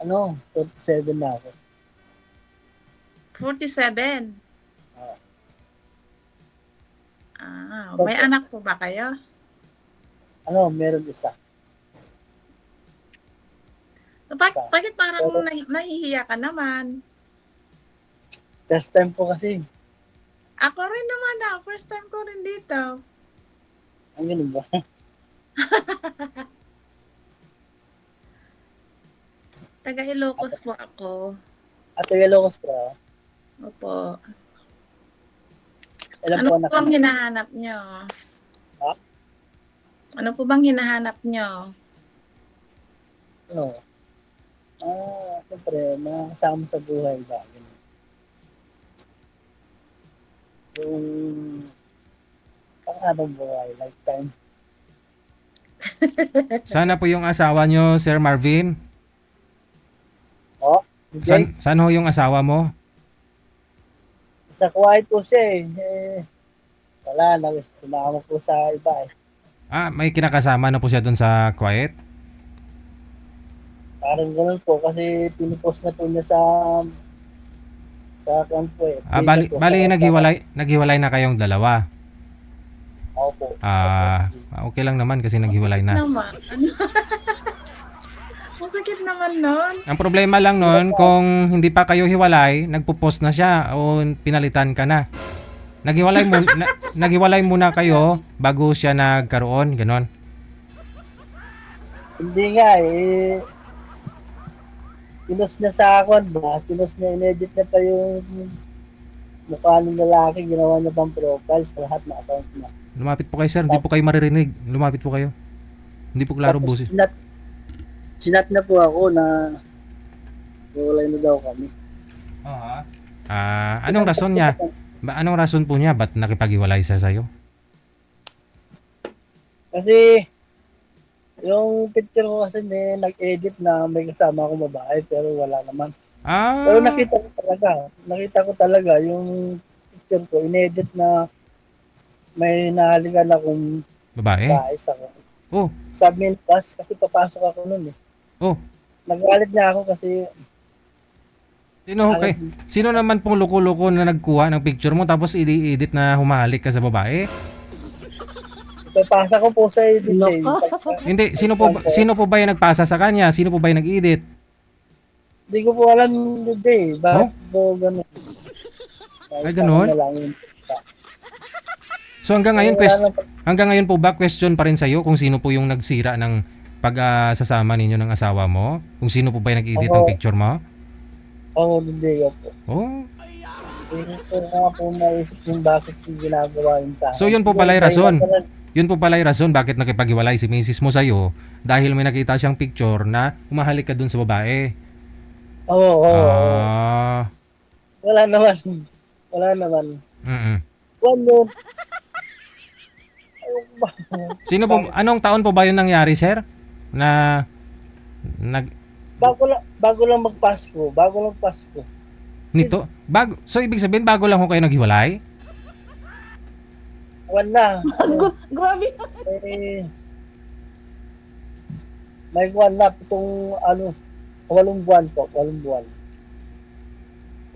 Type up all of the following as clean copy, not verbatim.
47 na ako. 47? Ah, May Opo. anak po ba kayo? Meron isa. Isa. Bakit parang Pero nahihiya ka naman? first time po kasi. Ako rin naman first time ko rin dito. Ang ganun ba? Taga Ilocos At, po ako. at Ilocos po. Opo. Ilan Ano po po anak bang niyo? hinahanap nyo? Ha? Ano po bang hinahanap nyo? Ano? Siyempre, mga kasama sa buhay ba? Ganun. Yung pang-habang buhay, lifetime. Sana po yung asawa nyo, Sir Marvin. Oh, DJ, Saan ho yung asawa mo? sa Kuwait po siya eh. Wala na, sumama po sa iba eh. May kinakasama na po siya doon sa Kuwait? Parang ganun po kasi pinupost na po niya sa kampo eh. Page Bali, po. bali naghiwalay na kayong dalawa. Opo. Opo. Okay lang naman kasi naghiwalay Masakit na. naman. Ano? Masakit naman nun. Ang problema lang nun, kung hindi pa kayo hiwalay, nagpo-post na siya o pinalitan ka na. Naghiwalay muna kayo bago siya nagkaroon, ganon. Hindi nga eh. Pinost niya sa akin ba? Pinost niya, inedit niya pa yung mukha ng lalaki, ginawa niya pang profile sa lahat na account niya. Lumapit po kayo, sir, hindi po kayo maririnig. Lumapit po kayo. Hindi po klaro Tapos boses. sinat na po ako na wala na daw kami. Anong rason niya? Anong rason po niya? Ba't nakipaghiwalay siya sa'yo? Kasi yung picture ko kasi may nag-edit na may kasama akong babae pero wala naman. Pero Ah, nakita ko talaga yung picture ko, inedit na may nahalikan akong babae. babae sa Oh, submin pass kasi papasok ako nun eh. oh. Nagalit na ako kasi agad Sino naman pong loko-loko na nagkuha ng picture mo tapos i-edit na humahalik ka sa babae? ipapasa ko po sa edit eh. Loko. Hindi, sino po ba yung nagpasa sa kanya? Sino po ba yung nag-edit? Hindi ko po alam hindi eh. Bakit Oh? po ganun? Ay, Kahit ako ganun? na lang yun. So hanggang ngayon, Wala na hanggang ngayon po ba question pa rin sa'yo kung sino po yung nagsira ng pag-sasama ninyo ng asawa mo? Kung sino po ba yung nag-edit ng ako, picture mo? hindi ko po. Oh. Hindi ko nga po maisip yung bakit yung ginagawa yun sa akin. So yun po Siguro pala yung dahil rason. lang Yun po pala yung rason bakit nakipaghiwalay si misis mo sa'yo dahil may nakita siyang picture na humahalik ka dun sa babae. Oo. Ah. Wala naman. Wala naman. Mm. One yun. Ayun ba? Anong taon po ba yun nangyari, sir? Na nag Bago lang magpasko. Bago lang Pasko. So ibig sabihin bago lang ho kayo naghiwalay? One na. Grabe. Eh, may one na. Itong 8 buwan po. 8 buwan.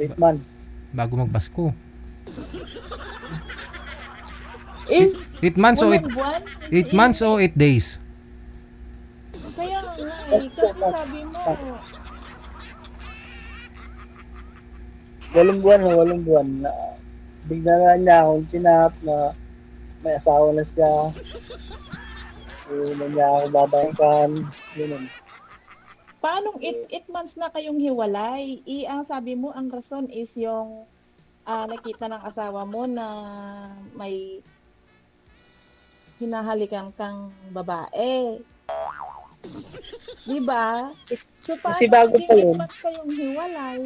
8 months. Bago magpasko. Is 8 months o walang buwan? 8 months o 8 days? Kaya nga eh. Kasi sabi mo, 8 buwan. 8 buwan. Na, bigla na niya akong sinap na may asawa na siya. Na niya ako babangkan. Yun. paanong 8 months na kayong hiwalay? Ang sabi mo, ang rason is yung nakita ng asawa mo na may hinahalikan kang babae. Di ba? So, Kasi paano bago pa naging yun. 8 months kayong hiwalay?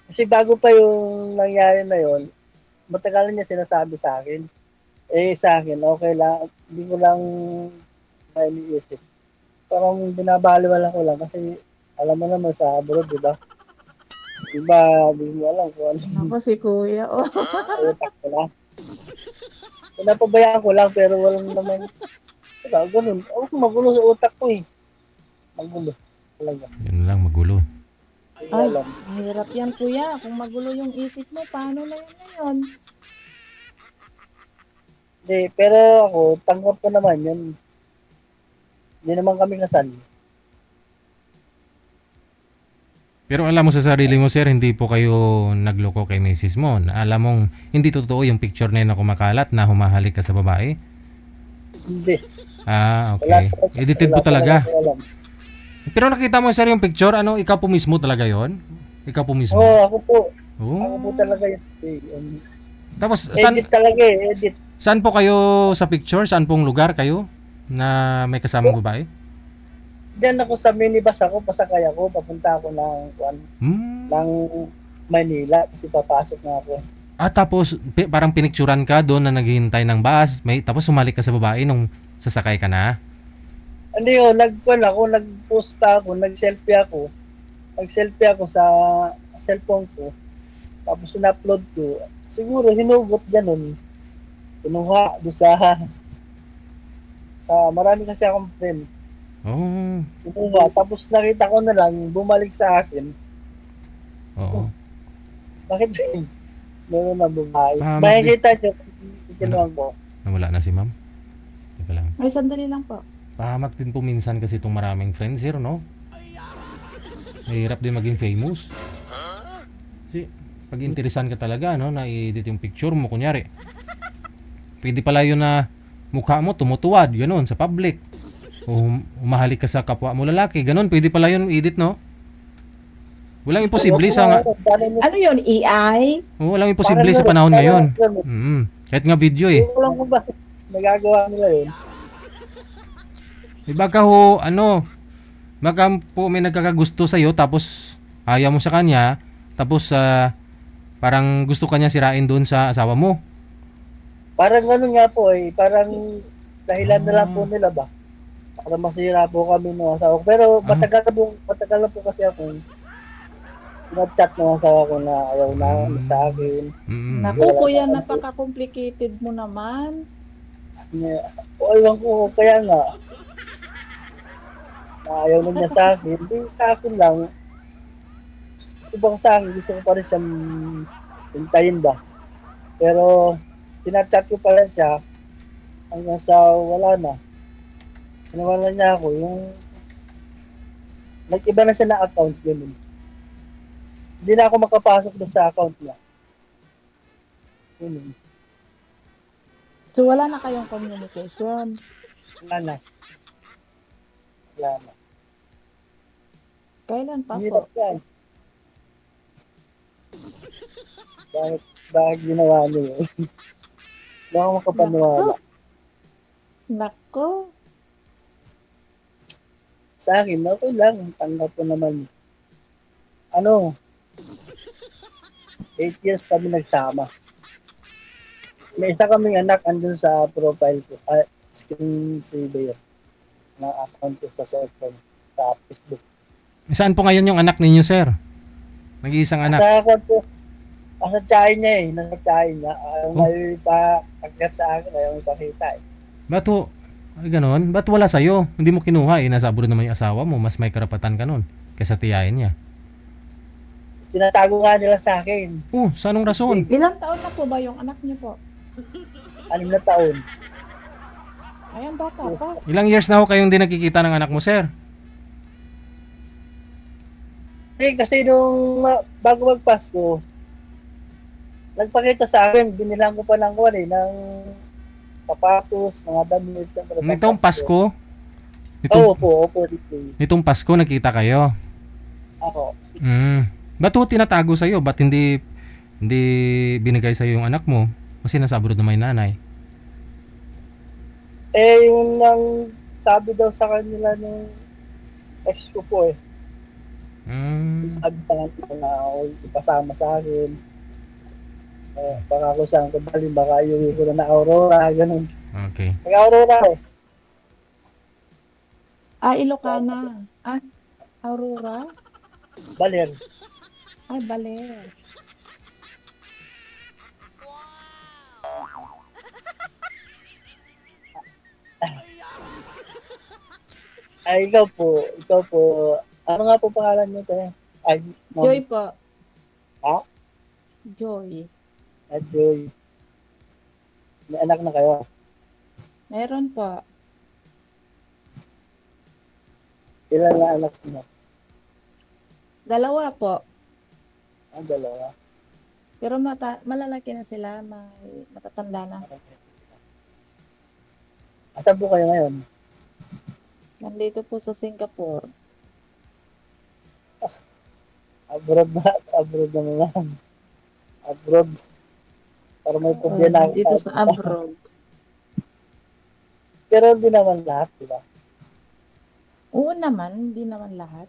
Kasi bago pa yung nangyari na yun, matagal na niya sinasabi sa akin. Sa akin, okay lang. Hindi ko lang iniisip. Parang binabaliwala ko lang kasi alam mo naman sa abroad, di ba? Iba, hindi mo alam kung ano Ako si kuya. Oh. yung utak ko lang. Pinapabayaan ko lang pero walang naman, diba, ganun. Magulo sa utak ko eh. Magulo. talaga. Yun lang, magulo. Hindi ko Ay, alam. mahirap yan kuya. Kung magulo yung isip mo, paano na yun ngayon? Hindi, pero ako, tanggap ko naman yun. Hindi naman kami kasal. Pero alam mo sa sarili mo, sir, hindi po kayo nagloko kay misis mo. Alam mong hindi totoo yung picture na yun na kumakalat na humahalik ka sa babae. Hindi. Ah, Wala, okay. Edited po talaga. ko alam. Pero nakita mo, sir, yung picture, ano, ikaw po mismo talaga yon? Ikaw po mismo? Oo, ako po. Oh. Ako po talaga yun. Tapos, Edit talaga eh, edit. saan po kayo sa picture? Saan pong lugar kayo na may kasamang babae? Diyan ako sa minibus ako, pasakay ako, papunta ako Hmm. ng Manila kasi papasok na ako. Tapos parang pinicturan ka doon na naghihintay ng bus, tapos sumalik ka sa babae nung sasakay ka na. Hindi oh, nag-post pa ako, nag-selfie ako sa cellphone ko. Tapos in-upload ko. Siguro hinugot ganun. Kinuha do sa marami kasi akong friend. Oh. Kinuha. Tapos nakita ko na lang, bumalik sa akin. Oo. Bakit meron na babae? Ah, Makikita nyo kung kinuha ko. Nawala na si ma'am. Teka lang. Ay, sandali lang po. Pahamak din po minsan kasi itong maraming friends here, no? Mahirap din maging famous. Kasi pag interesan ka talaga, no, na i-edit yung picture mo, kunyari. Pwede pala yun na mukha mo tumutuwad, ganun, sa public. O humahalik ka sa kapwa mo lalaki, ganun, pwede pala yun i-edit, no? Walang imposible sa Ano yun, AI? walang imposible sa panahon ngayon. Kahit nga video eh. Hindi ko lang kung bakit nagagawa nila yun. Baka po may nagkakagusto sa'yo tapos ayaw mo sa kanya tapos parang gusto kanya sirain doon sa asawa mo. Parang ganun nga po eh. Parang dahilan na lang po nila ba? Para masira po kami ng asawa ko. Pero matagal na po kasi ako nag-chat ng asawa ko na ayaw na sa akin. Naku, kuya, napaka-complicated mo naman. Ewan ko, kaya nga. Na ayaw na niya sa akin. Hindi sa akin lang. Ibang sa akin, gusto ko pa rin siyang hintayin ba. Pero, sinachat ko pa rin siya hanggang sa wala na. Pinawalan niya ako yung nag-iba na siya na account yun. Hindi na ako makapasok doon sa account niya. Yun. So, wala na kayong communication. Wala na. Wala na. Kailan pa Hirap po? yan. Bakit ginawa niyo yun? Hindi ako makapaniwala. Nako. Sa akin, okay lang. Tanggap ko naman. 8 years kami nagsama. May isa kaming anak andun sa profile ko. Screen saver na account ko sa cellphone. Sa Facebook. Saan po ngayon yung anak ninyo, sir? Nag-iisang anak. Sa account ko. Nasa tiyahin niya eh. Nasa tiyahin niya. Ayaw may ipakagkat sa akin. Ayaw may ipakita eh. Ba't ho? Ay, ganon? Ba't wala sa'yo? Hindi mo kinuha eh. Nasa abroad naman yung asawa mo. Mas may karapatan ka nun. Kaysa tiyahin niya. Tinatago nga nila sa akin. Sa anong rason? Ilang taon na po ba yung anak niyo po? 6 na taon. Ayan, bata pa. Ilang years na ho kayong di nakikita ng anak mo, sir? Kasi nung bago magpasko, nagpakita sa akin, binilang ko pa ng ng sapatos, mga damit. Nitong Pasko? Opo. Nitong Pasko nakita kayo? Ako. Ba't ho tinatago sa'yo? Ba't hindi binigay sa'yo yung anak mo? Kasi nasa abroad na may nanay. Yung nang sabi daw sa kanila ng ex ko po eh. Sabi sa kanila na ipasama sa akin. Baka ko saan ko balin, baka yung ko na Aurora, ganun. Okay. Nag-Aurora eh. Ilocana. Aurora? Baler. Baler. Ikaw po, Ano nga po pangalan niyo, te? Ay, ma'am. Joy po. Ha? Joy. Joy. May anak na kayo. Meron po. Ilan na anak niyo? 2 po. Dalawa. Pero malalaki na sila, matatanda na. Asan po kayo ngayon? Nandito po sa Singapore. Abroad naman lang. Abroad. Para may problema ako. Dito sa abroad. Pero hindi naman lahat, di ba? Oo naman, hindi naman lahat.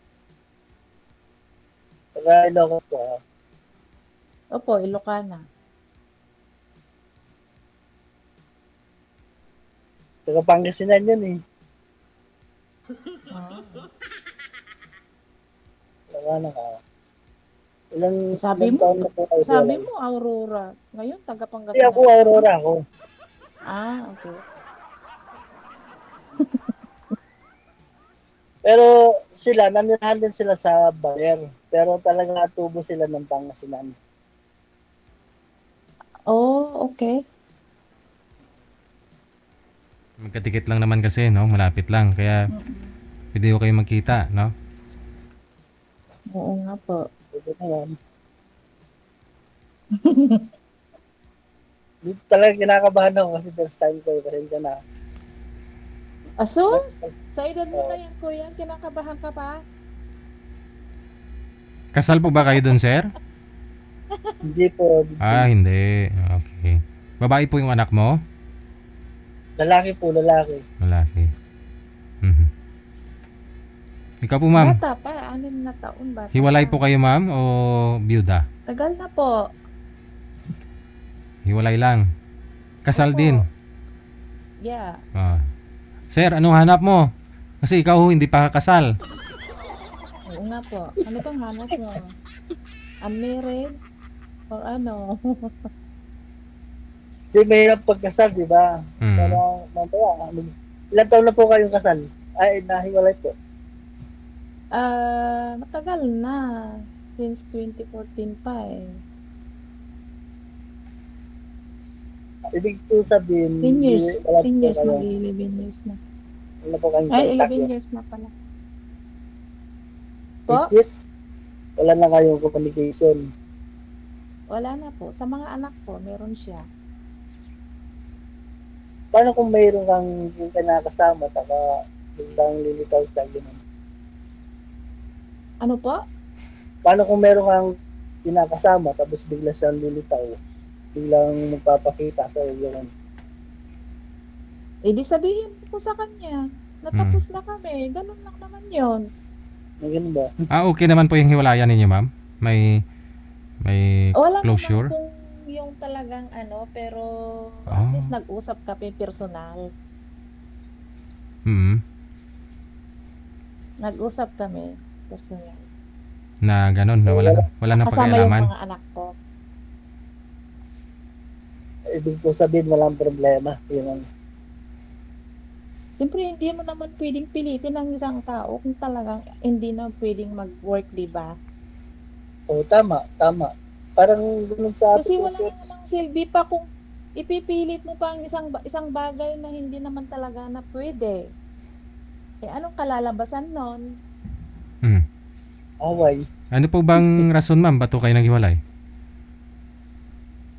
Taga Ilocos po kayo. Opo, Ilocana. Taga Pangasinan yun eh. Ah. Taga na ka. Ilang Sabi ilang mo, taon na po kayo Sabi wala? mo, Aurora. Ngayon, taga Hindi ako, Pangasinan. Aurora ako. Ah, okay. Pero sila, nanirahan din sila sa Baler. Pero talaga tubo sila ng Pangasinan. Oh, okay. Magkatikit lang naman kasi, no? Malapit lang. Kaya pwede ko kayo magkita, no? Oo nga po. Tubo na yan. Dito talaga kinakabahan ako kasi first time ko. Pasensya na. Aso? Sa edad mo na yan, kuya, kinakabahan ka pa? Kasal po ba kayo dun, sir? Hindi po. Ah, hindi. Okay. Babae po yung anak mo? Lalaki po, lalaki. Malaki. Mhm. Ikaw po, ma'am. Bata pa, 6 na taon bata. Hiwalay pa. po kayo, ma'am, o byuda? Tagal na po. Hiwalay lang. Kasal Opo. din. Yeah. Ah. Sir, anong hanap mo? Kasi ikaw hindi pa kakasal. Oo nga po. Ano bang hanap mo? Unmarried? O ano? Kasi mahirap pagkasal, di ba? Hmm. Pero mamaya, ilan taon na po kayong kasal? Ay, nahiwalay po. Matagal na. Since 2014 pa eh. Ibig po sabihin, 10 years. wala po 10 years na. kayo- 11 years na. wala po kayong Ay, contact 11 yun. years na pala. Po? 8 years? Wala na kayong communication. Wala na po. Sa mga anak ko, meron siya. Paano kung mayroon kang yung kinakasama, taka biglang lilitaw sa ganun? Ano po? Paano kung mayroon kang kinakasama, tapos bigla siyang lilitaw, biglang magpapakita sa iyo ganun? Eh, di sabihin ko sa kanya. Natapos na kami. Ganun lang naman yon. Ganun ba? Ah, okay naman po yung hiwalayan ninyo, ma'am? May Wala closure? naman kung yung talagang ano, pero Ah. at least nag-usap kami personal. Hmm. Nag-usap kami personal. Na ganun, na wala nang Kasama yung pakialaman. mga anak ko. Ibig po sabihin, walang problema. Yun ang Siyempre, hindi mo naman pwedeng pilitin ang isang tao kung talagang hindi na pwedeng mag-work, di ba? tama, tama. Parang ganun sa Kasi atin. wala namang silbi pa kung ipipilit mo pa ang isang bagay na hindi naman talaga na pwede. Eh, anong kalalabasan nun? Hmm. Away. Ano po bang rason, ma'am? Ba't po kayo naghiwalay?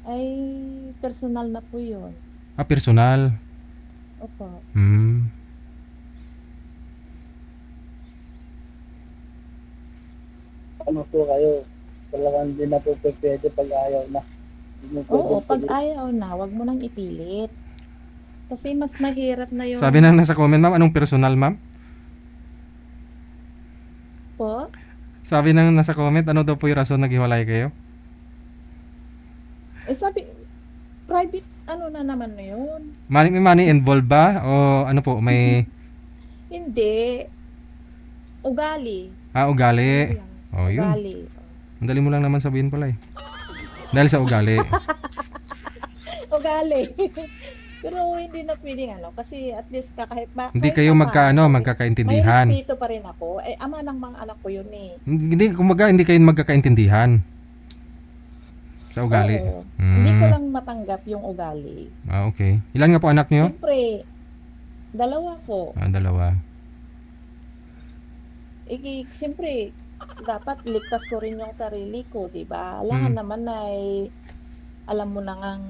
Ay, personal na po yun. Ah, personal. Opo. Hmm. Ano po kayo? Talagang hindi na po pwede pag ayaw na. Hindi mo Oo, pwede pag ayaw na, wag mo nang ipilit. Kasi mas mahirap na yung Sabi nang nasa comment, ma'am, anong personal, ma'am? po. Sabi nang nasa comment, ano daw po yung rason naghiwalay kayo? Eh sabi, private ano na naman na yun. May money involved ba? O ano po, may Hindi. Ugali. ugali. Ano yan? Oh, yun. Ugali. Ang dali mo lang naman sabihin pala eh. Dahil sa ugali. Ugali. Pero hindi na pwedeng ano, kasi at least kahit Hindi kahit kayo papaano, may magkakaintindihan. respeto pa rin ako. Eh, ama ng mga anak ko yun eh. Hindi, kumbaga, hindi kayo magkakaintindihan sa ugali. Oo. Hindi ko Hmm. lang matanggap yung ugali. Okay. Ilan nga po anak niyo? Siyempre, dalawa po. Dalawa. Siyempre, dapat ligtas ko rin yung sarili ko, di ba? Alangan naman ay, alam mo na ngang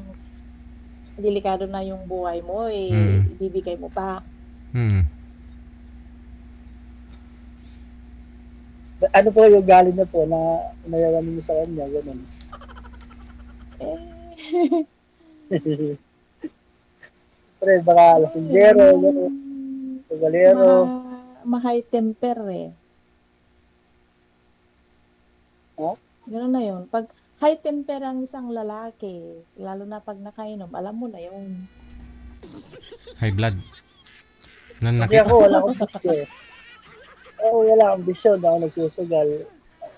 delikado na yung buhay mo, ibibigay mo pa. Hmm. Ano po yung ugali niya po na inayawan mo sa kanya, ganun. Pre, baka lasinggero, ganun, tugalero. Ma-high temper eh. Ha? Gano'n na yun. Pag high temper ang isang lalaki, lalo na pag nakainom, alam mo na yun. High blood. Hindi ako, wala akong bisyo eh. Wala akong bisyo, hindi ako nagsusugal.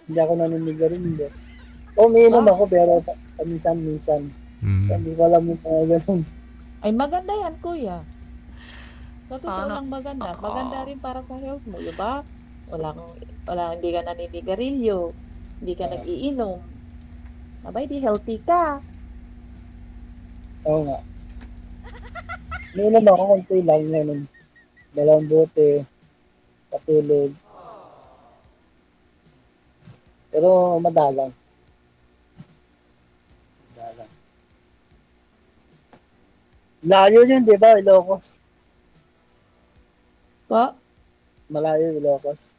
Hindi ako naninigarilyo. Umiinom ako pero paminsan-minsan. Hindi ko alam yung mga ganun. Ay, maganda yan, kuya. Sa totoo lang maganda. Maganda rin para sa health mo, di ba? Hindi ka naninigarilyo, hindi ka nag-iinom. Abay, di healthy ka. Oo nga. Umiinom ako konti lang ngayon. 2 bote, patulog. Pero madalang. Layo yun, di ba, Ilocos? Po? Malayo, Ilocos.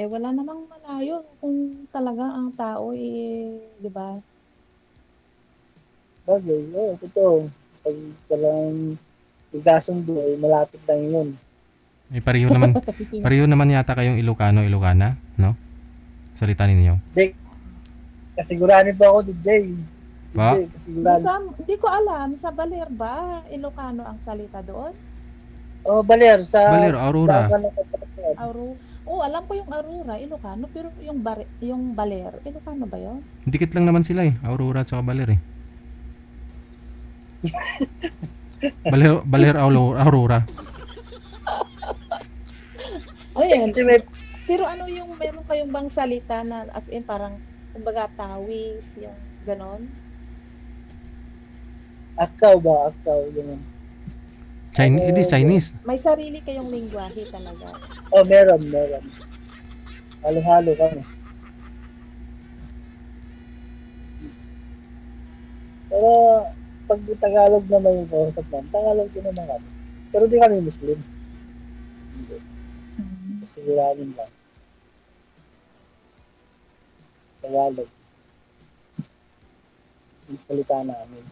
Wala namang malayo kung talaga ang tao di ba? Bagay, totoo. Pag talagang magkasundo, malapit lang yun. Pareho naman yata kayong Ilocano, Ilocana, no? Salita ninyo. Kasiguranin po ako, DJ. Ba? Hindi ko alam, sa Baler ba? Ilocano ang salita doon? Baler, Aurora. Alam ko yung Aurora, Ilocano, pero yung Baler, Ilocano ba yun? Dikit lang naman sila Aurora at saka Baler Baler, Aurora. Ayan. Pero ano yung meron kayong bang salita na as in parang kumbaga tawis, yung ganon? Akaw, ganun. Chinese. May sarili kayong lingwahe talaga. Meron. Halo-halo kami. Pero pag Tagalog naman yung kausap namin, Tagalog din naman kami. Pero di kami Muslim. Hindi. Kasiguranin lang. Tagalog. Yung salita namin.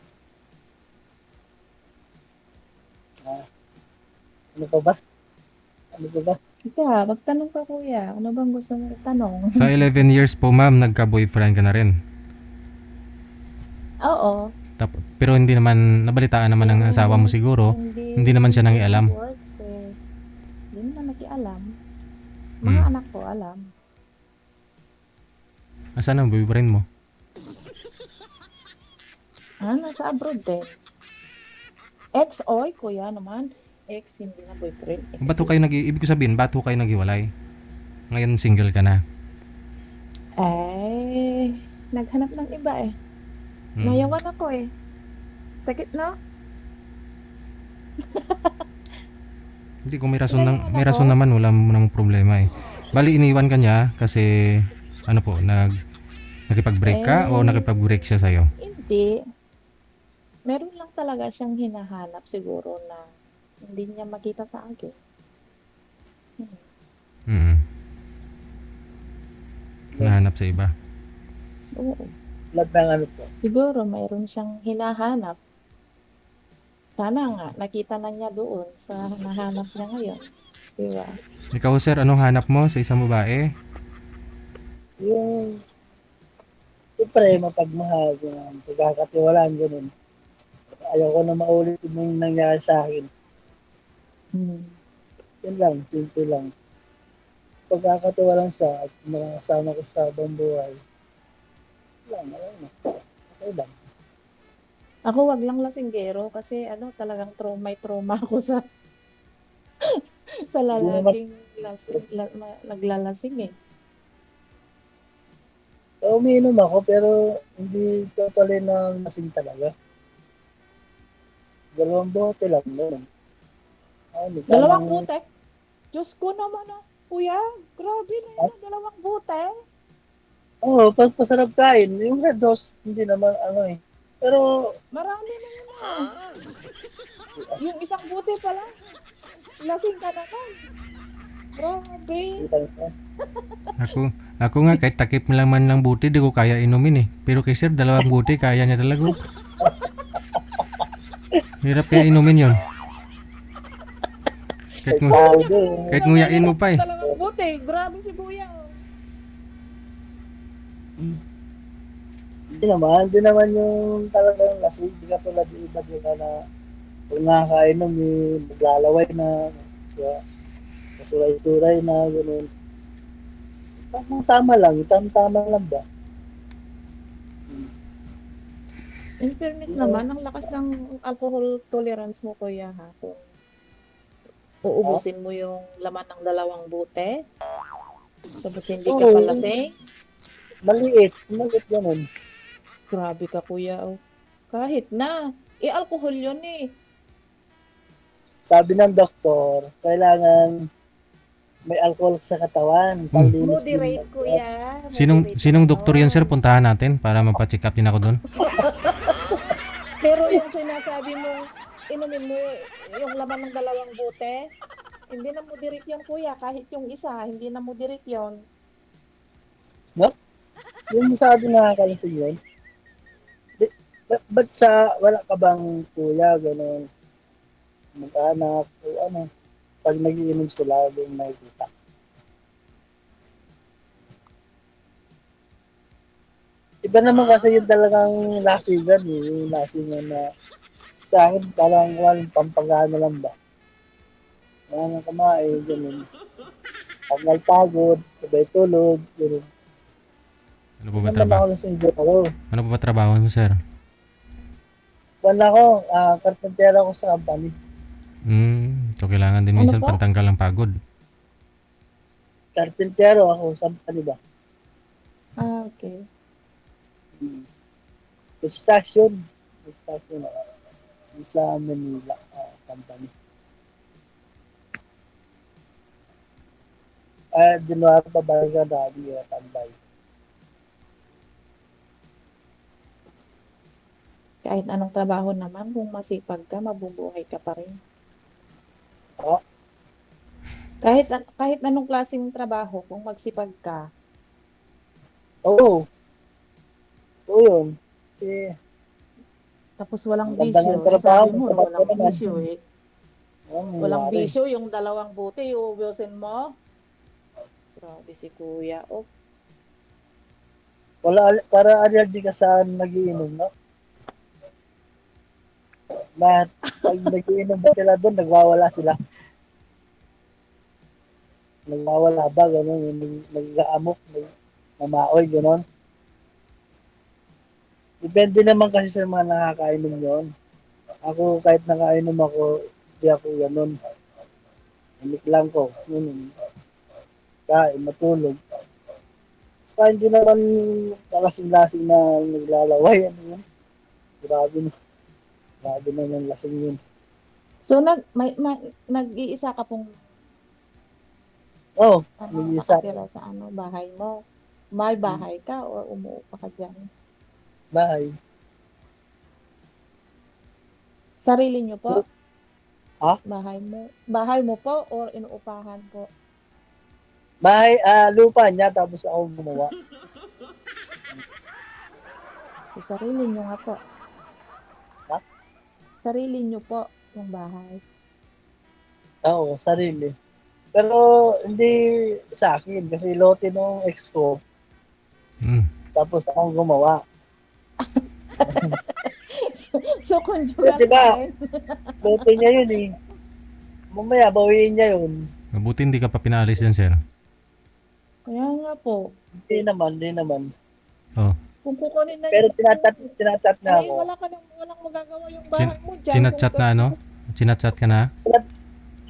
Ano pa ba? Ika, magtanong ka kuya. Ano bang gusto mo itanong? Sa 11 years po ma'am, nagka-boyfriend ka na rin. Oo. Pero hindi naman, nabalitaan naman ng asawa mo siguro, hindi naman siya nangialam. Hindi naman nakialam. Mga anak ko alam. Asan ang boyfriend mo? Nasa abroad din. Ex-oy, kuya naman. Ex, hindi na boyfriend. Ibig ko sabihin, ba't ho kayo naghiwalay? Ngayon single ka na. Naghanap ng iba Nayawan ako Sakit na? Hindi, kung may rason naman, wala mo nang problema Bali, iniwan ka niya kasi, nakipag-break ka o nakipag-break siya sa'yo? Hindi. Meron lang talaga siyang hinahanap siguro na hindi niya makita sa akin. Hinahanap sa iba? Oo. Siguro mayroon siyang hinahanap. Sana nga, nakita na niya doon sa hinahanap niya ngayon. Diba? Ikaw, sir, anong hanap mo sa isang babae? Yung siyempre, mapagmahal, pagkakatiwalaan, ganun. Ayaw ko na maulit yung nangyari sa akin. Yun lang, simple lang. Pagkakatiwalaan siya at makakasama ko sa habang buhay. Okay lang. Ako wag lang lasinggero kasi ano, talagang may trauma ako sa sa Hindi naman, lalaking naglalasing eh. umiinom ako pero hindi totally na lasing talaga. 2 bote lang noon. Ano, Dalawang tamang, butek? Diyos ko naman ah. Kuya, grabe na yan ah, dalawang bute. pagpasarap kain, yung Red Horse, hindi naman ano eh. Pero, Marami na yun ah. Yung isang bute pa lang, lasing ka na nun. Grabe. Ako nga kahit takip lang man ng buti di ko kaya inumin eh. Pero kay sir, 2 buti kaya niya talaga. Oh. Hirap kaya inumin yon. Kahit, ngu- powder. kahit nguyain mo pa eh. Dalawang bute, grabe si kuya. Oh. Hindi naman yung talagang lasing. Hindi ka tulad yung iba nila na pag nakakainom, naglalaway na, kaya masuray-suray na, gano'n. Tama lang ba? In fairness naman, ang lakas ng alcohol tolerance mo kuya ha. Kung Ha? uubusin mo yung laman ng dalawang bute, tapos hindi ka Oo, palasing, maliit gano'n. grabe ka kuya. Oh. Kahit na, alcohol yun eh. Sabi ng doktor, kailangan may alcohol sa katawan, panlinis din. Moderate kuya. Sinong Moderate doktor yan sir? ano. Puntahan natin para mapacheck up din ako doon. Pero yung sinasabi mo, inumin mo yung laman ng dalawang bote, hindi na moderate yun kuya. Kahit yung isa, hindi na moderate yun. No? Yung masyado nakakalasing yun. Ba't wala ka bang kuya, gano'n, mag-anak, o ano, pag nagiinom sila, yung nakikita. Iba naman kasi yung talagang lasingan eh, yung lasingan na sa akin parang walang pampagana lang ba. Mga kumain, gano'n. Pag may pagod, sabay tulog, gano'n. Ano po Hindi ba naman ako trabaho? lasing ako. Ano po ba trabaho mo sir? Wala ako, karpentero ako sa company. So kailangan din Ano minsan po? pantanggal ng pagod. Karpentero ako sa company ba? Ah, okay. Construction. Construction ako. Sa Manila, company. January pa ba ka dati, tambay. Kahit anong trabaho naman, kung masipag ka, mabubuhay ka pa rin. Ah, Kahit anong klaseng trabaho, kung magsipag ka, oo. Oo yun. Kasi, tapos walang ang ganda bisyo, ng eh trabaho sabi mo, mo, sapat ka walang naman. bisyo eh. Walang Nangyari. bisyo, yung dalawang buti, uubusin mo. Grabe si kuya. Oh, Para allergy ka sa nagiinom, no? Lahat, pag nagiinom ba sila doon, nagwawala sila. Nagwawala ba, gano'n, nag-aamok, namaoy, gano'n. Depende naman kasi sa mga nakakainom yun. Ako, kahit nakainom ako, hindi ako gano'n. Ulit lang ko. Yun, kain, matulog. Saka hindi naman kalasing-lasing na naglalaway. Ano yun? Grabe na. Grabe na yung lasing yun. so nag-iisa ka pong Oh, nag-isa. nakatira sa bahay mo. May bahay ka o umuupa ka diyan? Bahay. Sarili niyo po? Ha? Bahay mo po or inuupahan po? Bahay, lupa niya, tapos ako gumawa. So, sarili niyo nga po. Ha? Sarili niyo po yung bahay. Oo, sarili. Pero hindi sa akin, kasi lote nung ex ko, Mm. tapos ako gumawa. So, conjugal Di pa ba? rin. Lote niya yun eh. Mamaya, bawiin niya yun. Mabuti hindi ka pa pinaalis dyan sir. Kaya nga po. Hindi naman. Oh. Kung kukunin na Pero yung tinatat na ay ako. walang magagawa yung bahay mo diyan kung Chinat-chat na ano? Chinat-chat ka na?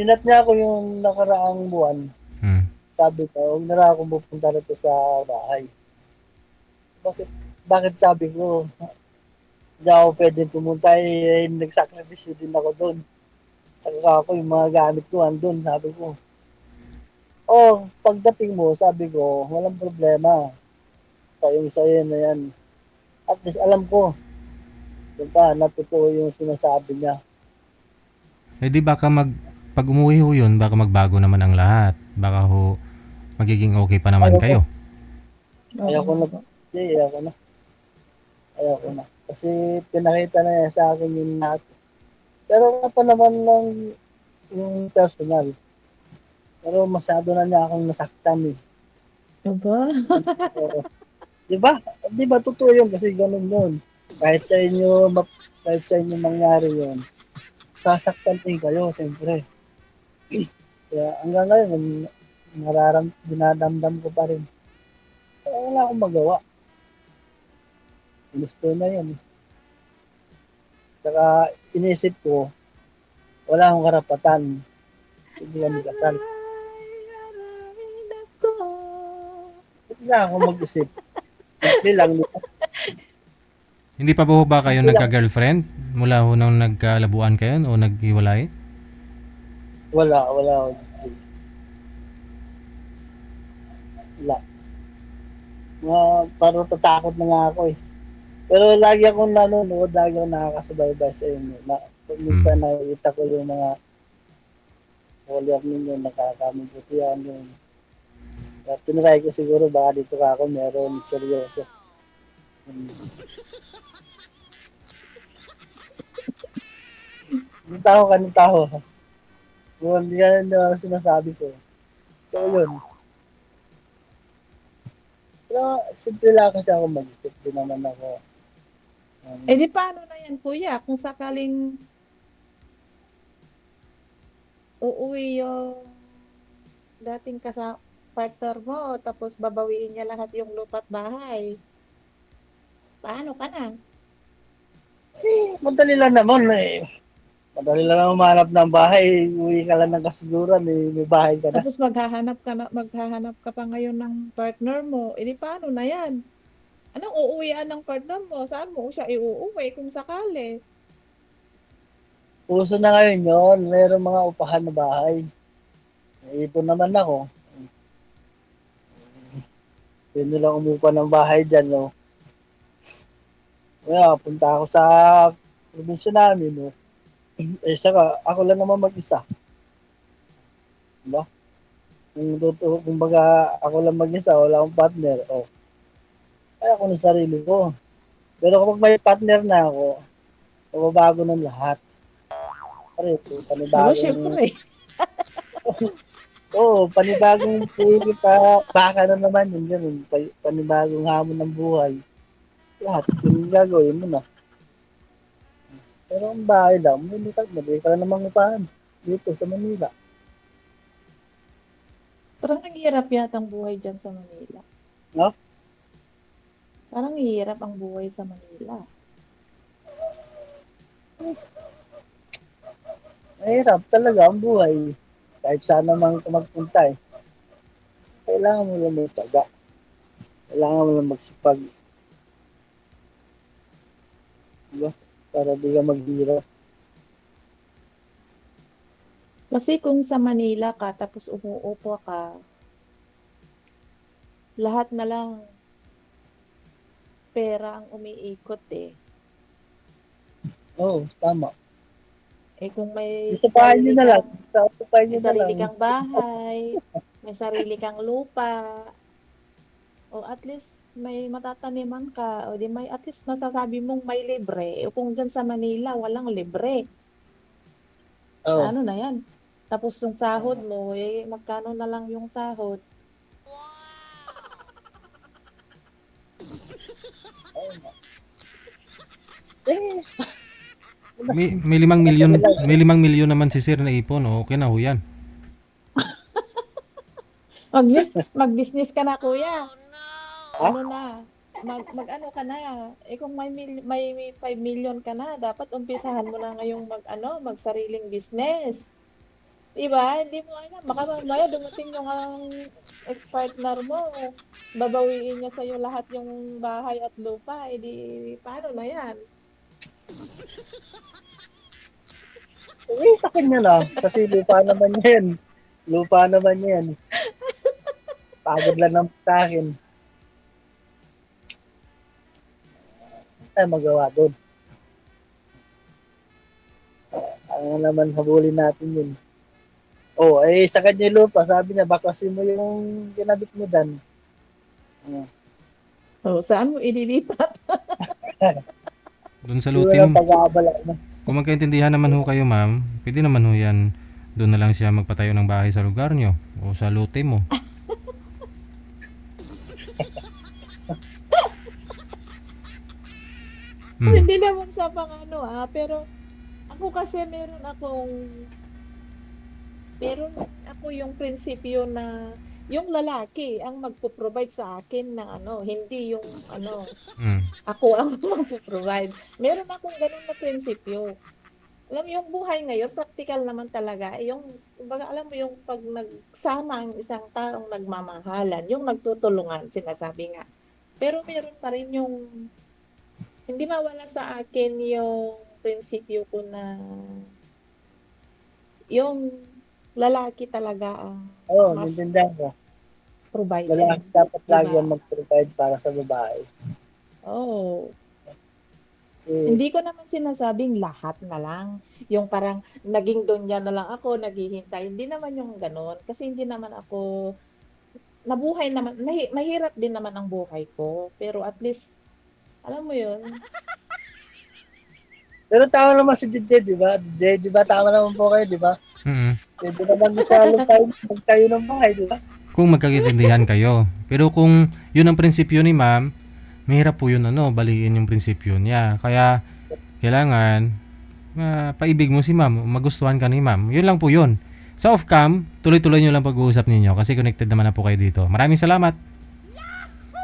Chinat niya ako yung nakaraang buwan. Hmm. Sabi ko, huwag na lang akong pupunta rito sa bahay. Bakit? Bakit sabi ko, hindi ako pwede pumunta, nagsakripisyo din ako doon. Saka ako, yung mga gamit ko, andun, sabi ko. Oh, pagdating mo, sabi ko, walang problema. Kayong sa'yo na yan. At least alam ko, yung pa, natotoo yung sinasabi niya. Eh di baka pag umuwi ho yun, baka magbago naman ang lahat. Baka ho, magiging okay pa naman Ayaw ko, kayo. ayaw ko na. Hindi, ayaw ko na. Ayaw ko na. Kasi pinakita na niya sa akin yung lahat. Pero nga pa naman ng yung personal. Pero masyado na niya akong nasaktan eh. Aba, Oo. Di ba? Di ba totoo yun kasi ganun yun. Kahit sa inyo, kahit sa inyo mangyari yun, sasaktan din kayo, siyempre. Kaya hanggang ngayon, dinadamdam ko pa rin. Kaya wala akong magawa. Gusto na yan. Saka inisip ko, wala akong karapatan. Hindi kami kasal. ay nako. Hindi na ako mag-isip. Simple lang. Hindi pa po ba kayo Simple lang. nagka-girlfriend? Mula ho nung nagkalabuan kayo o naghiwalay? Wala. Wala. Parang tatakot na nga ako eh. Pero lagi akong nanonood, lagi akong nakakasubaybay sa inyo. Minsan nakikita ko yung mga follower ninyo, nakakamabutihan yun. Kaya tinry ko siguro baka dito ka ako meron seryoso. Ng tao. Kung hindi ka na sinasabi ko. So yun. Pero simple lang kasi ako mag-isip. Di naman ako. Eh di paano na yan, kuya? Kung sakaling uuwi yung dating partner mo, tapos babawiin niya lahat yung lupa't bahay. Paano ka na? Madali lang naman eh. Madali lang naman mahanap ng bahay. Uwi ka lang ng kasiguran eh. May bahay ka na. Tapos maghahanap ka pa ngayon ng partner mo. Eh di paano na yan? Anong uuwian ng partner mo? Saan mo siya iuuwi kung sakali? Uso na ngayon yun. Mayroong mga upahan na bahay. Ipon naman ako. Pwede lang umupa ng bahay dyan, no? Kaya, punta ako sa probinsya namin, no? Eh, saka, ako lang naman mag-isa. Diba? Kumbaga, ako lang mag-isa, wala akong partner. Oh, kaya ako ng sarili ko. Pero kapag may partner na ako, mababago ng lahat. Pare, Aba, panibagong, syempre. panibagong pili pa, baka na naman yun, ganun. Panibagong hamon ng buhay. Lahat, yung gagawin mo na. Pero ang bahay lang, mali ka lang namang upahan dito sa Manila. Parang ang hirap yata ang buhay dyan sa Manila. No? Parang hirap ang buhay sa Manila. Mahirap talaga ang buhay. Kahit saan naman ka magpunta eh. Kailangan mo lang may taga. Kailangan mo lang magsipag. Diba? Para di ka maghirap. Kasi kung sa Manila ka, tapos umuupo ka, lahat na lang pera ang umiikot eh. Oo, tama. Eh kung may Sa bahay nyo sarili na lang. kang, Sa bahay may nyo na sarili lang. kang bahay, may sarili kang lupa, o at least may matataniman ka, o di may at least masasabi mong may libre. O kung dyan sa Manila, walang libre. Oo. Ano na yan? Tapos yung sahod mo, eh magkano na lang yung sahod? Eh, May 5 milyon, may 5 milyon naman si Sir na ipon, okay na ho yan. Mag-business ka na, kuya. ha? Ano na? mag-ano ka na, kung may 5 million ka na, dapat umpisahan mo na ngayong magsariling business. 'Di ba? Hindi mo alam, baka mamaya dumating yung ex-partner mo, babawiin niya sa'yo lahat yung bahay at lupa, eh di paano na 'yan? Sa kanya na. Kasi lupa naman yan. Lupa naman yan. Pagod lang naman sa akin. Ano tayo magawa doon? Ang naman habulin natin yun. Sa kanya yung lupa, sabi niya, bakasin mo yung kinabit mo dyan. Oh, saan mo ililipat? Doon sa Hindi luti lang mo. pag-aabala na. Kung magkaintindihan naman ho kayo, ma'am, pwede naman ho yan. Doon na lang siya magpatayo ng bahay sa lugar nyo o sa lote mo. Hindi naman sa pero ako kasi meron ako yung prinsipyo na yung lalaki ang magpo-provide sa akin ng hindi yung Mm. ako ang magpo-provide. Meron akong ganun na prinsipyo. Alam mo yung buhay ngayon, practical naman talaga. Yung, kumbaga, alam mo yung pag nagsama ang isang taong nagmamahalan, yung nagtutulungan, sinasabi nga. Pero meron pa rin yung, hindi mawala sa akin yung prinsipyo ko na yung lalaki talaga ang mas Nintindihan ko. provider. Lalaki dapat lagi Diba? ang mag-provide para sa babae. Oo. Kasi, Hindi ko naman sinasabing lahat na lang. Yung parang naging donya na lang ako, naghihintay. Hindi naman yung gano'n. Kasi hindi naman ako, nabuhay naman, mahirap din naman ang buhay ko. Pero at least, alam mo yun, pero tama naman si DJ, di ba? DJ, di ba? Tama naman po kayo, di ba? Mm. Pwede naman sa magtayo ng bahay, di ba? Kung magkaintindihan kayo. Pero kung yun ang prinsipyo ni ma'am, mahirap po yun baliin yung prinsipyo niya. Kaya kailangan paibig mo si ma'am, magustuhan ka ni ma'am. Yun lang po yun. Sa off-cam, tuloy-tuloy nyo lang pag-uusap ninyo kasi connected naman na po kayo dito. Maraming salamat.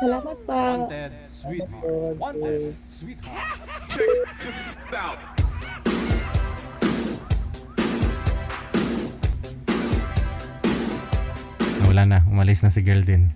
salamat pa. Wanted, sweetheart. Okay. Wanted, sweetheart. Wala na, umalis na si girl din.